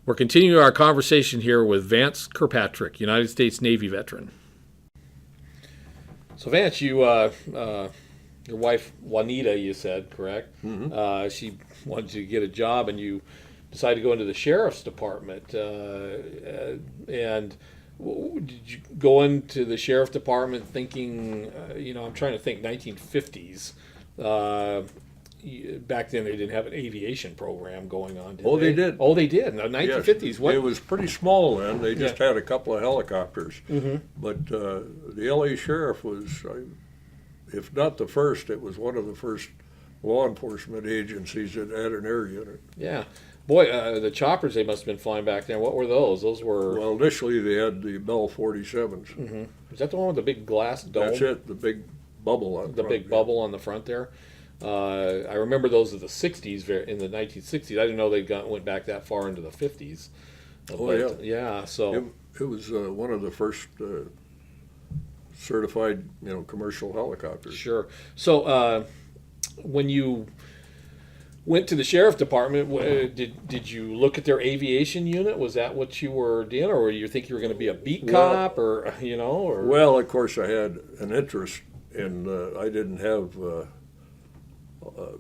We're continuing our conversation here with Vance Kirkpatrick, United States Navy veteran. So Vance, your wife Juanita, you said, correct? Mm-hmm. She wanted you to get a job, and you decided to go into the sheriff's department. And did you go into the sheriff's department thinking, I'm trying to think, 1950s. Back then, they didn't have an aviation program going on, did they? They did. Oh, they did. In the 1950s. Yes. What? It was pretty small then. They just had a couple of helicopters. Mm-hmm. But the L.A. Sheriff was, if not the first, it was one of the first law enforcement agencies that had an air unit. Yeah. Boy, the choppers they must have been flying back then. What were those? Those were... Well, initially they had the Bell 47s. Mm-hmm. Is that the one with the big glass dome? That's it, the big bubble on the big bubble on the front there. I remember those of the 60s, in the 1960s. I didn't know they went back that far into the 50s. Yeah, so... It was one of the first certified, commercial helicopters. Sure. So when you went to the sheriff department, did you look at their aviation unit? Was that what you were doing, or were you think you were going to be a beat cop, or? Well, of course, I had an interest in. I didn't have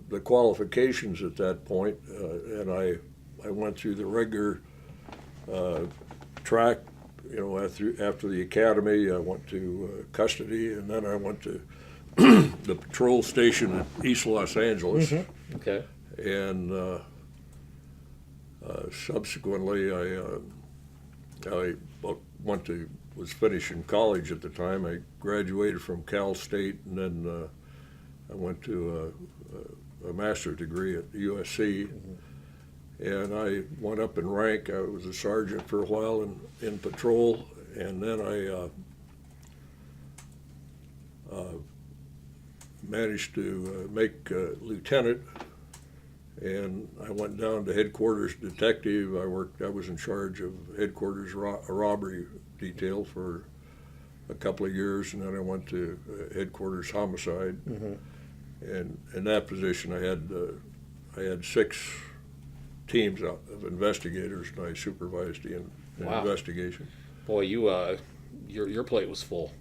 the qualifications at that point, and I went through the regular track. After the academy, I went to custody, and then I went to the patrol station at East Los Angeles. Mm-hmm. Okay. And subsequently, I was finishing college at the time. I graduated from Cal State, and then I went to a master's degree at USC. Mm-hmm. And I went up in rank. I was a sergeant for a while in patrol, and then I managed to make lieutenant. And I went down to headquarters detective. I was in charge of headquarters robbery detail for a couple of years, and then I went to headquarters homicide. Mm-hmm. And in that position, I had 6 teams of investigators, and I supervised the investigation. Boy, your plate was full.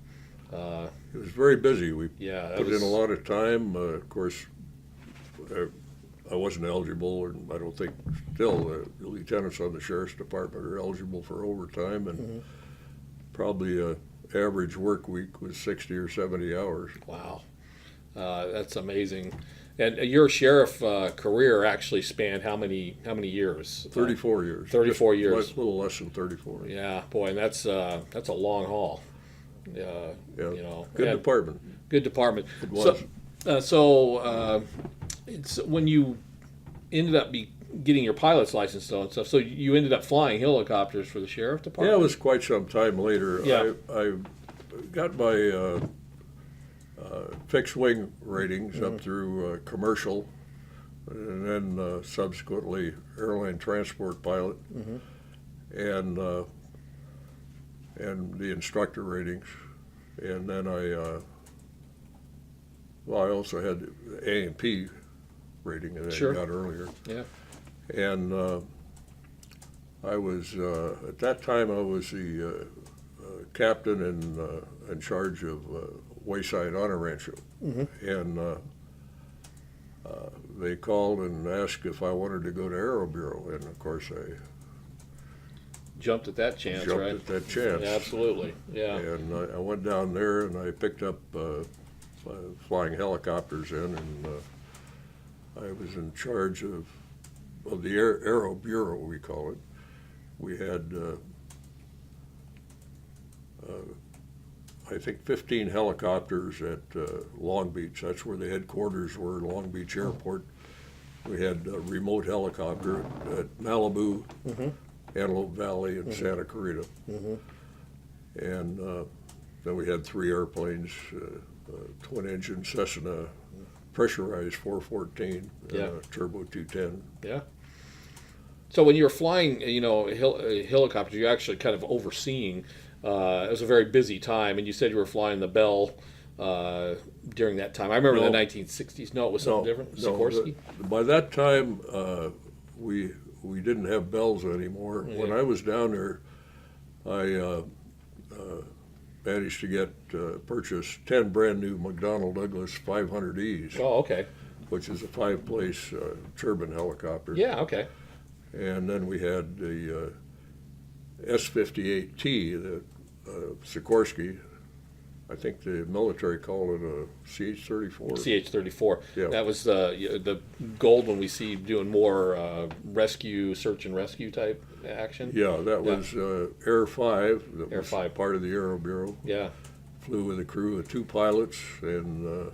It was very busy. We put in a lot of time. Of course, I wasn't eligible, and I don't think still the lieutenants on the sheriff's department are eligible for overtime, and mm-hmm. probably an average work week was 60 or 70 hours. Wow, that's amazing. And your sheriff career actually spanned how many years? 34 years. 34 years. A little less than 34. Yeah, boy, and that's a long haul. Yeah. Good department. Good department. It was. So it's when you ended up getting your pilot's license though and stuff. So you ended up flying helicopters for the sheriff department. Yeah, it was quite some time later. Yeah. I got my fixed wing ratings mm-hmm. up through commercial, and then subsequently airline transport pilot, mm-hmm. and the instructor ratings, and then I also had the A&P rating that Sure. I got earlier. Yeah. And I was at that time I was the captain and in charge of Wayside Honor Rancho, mm-hmm. and they called and asked if I wanted to go to Aero Bureau, and of course I jumped at that chance, jumped right? at that chance. Yeah, absolutely, yeah. And I went down there and I picked up flying helicopters in, and I was in charge of the Aero Bureau, we call it. We had I think 15 helicopters at Long Beach. That's where the headquarters were, Long Beach Airport. We had a remote helicopter at Malibu, mm-hmm. Antelope Valley, and mm-hmm. Santa Clarita. Mm-hmm. And then we had 3 airplanes, twin-engine Cessna, pressurized 414, turbo 210. Yeah. So when you were flying, helicopters, you're actually kind of overseeing. It was a very busy time, and you said you were flying the Bell during that time. I remember the 1960s. No, it was something different. Sikorsky. By that time, we we didn't have bells anymore. Yeah. When I was down there, I managed to get purchase 10 brand new McDonnell Douglas 500Es, Oh, okay. which is a 5-place turbine helicopter. Yeah, okay. And then we had the S-58T, the Sikorsky. I think the military called it a CH-34. CH-34. Yeah. That was the gold one we see doing more rescue, search and rescue type action. Yeah, that was Air 5. That Air was 5. part of the Aero Bureau. Yeah. Flew with a crew of 2 pilots and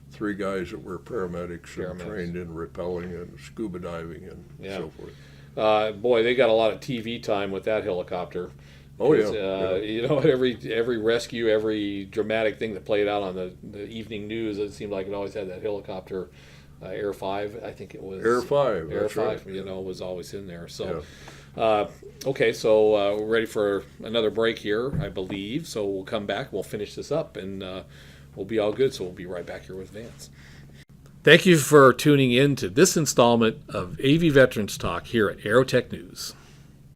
3 guys that were paramedics and trained in rappelling and scuba diving and so forth. Boy, they got a lot of TV time with that helicopter. Oh yeah. You know, every rescue, every dramatic thing that played out on the evening news, it seemed like it always had that helicopter. Air 5, I think it was. Air 5. Air that's 5, right. you know, was always in there. So, Yeah. Okay, so we're ready for another break here, I believe. So we'll come back, we'll finish this up, and we'll be all good. So we'll be right back here with Vance. Thank you for tuning in to this installment of AV Veterans Talk here at Aerotech News.